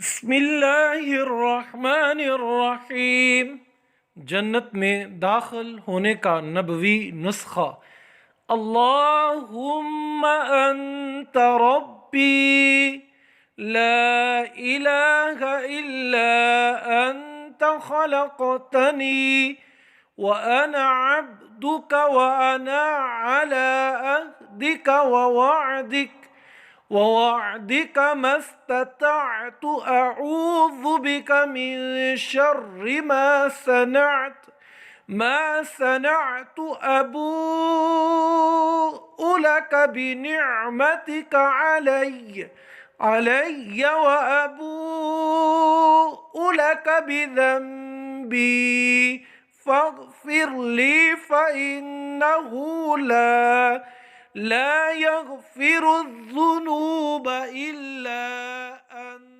बिस्मिल्लाहिर्रहमानिर्रहीम। जन्नत में दाखिल होने का नबवी नुस्खा। अल्लाहुम्मा अंत रब्बी ला इलाहा इल्ला अंत खलक़तनी व अना अब्दुका व अना अला अहदिका व वअदिक मस्ततअतु अऊज़ु बिका मिन शर्रि मा सनअतु अबूउ लक बिनिअमतिका अलय्य व अबूउ लक बिज़ंबी फ़ग़फ़िर ली फ़इन्नहु ला यग़फ़िरुज़्ज़ुनूब इल्ला अन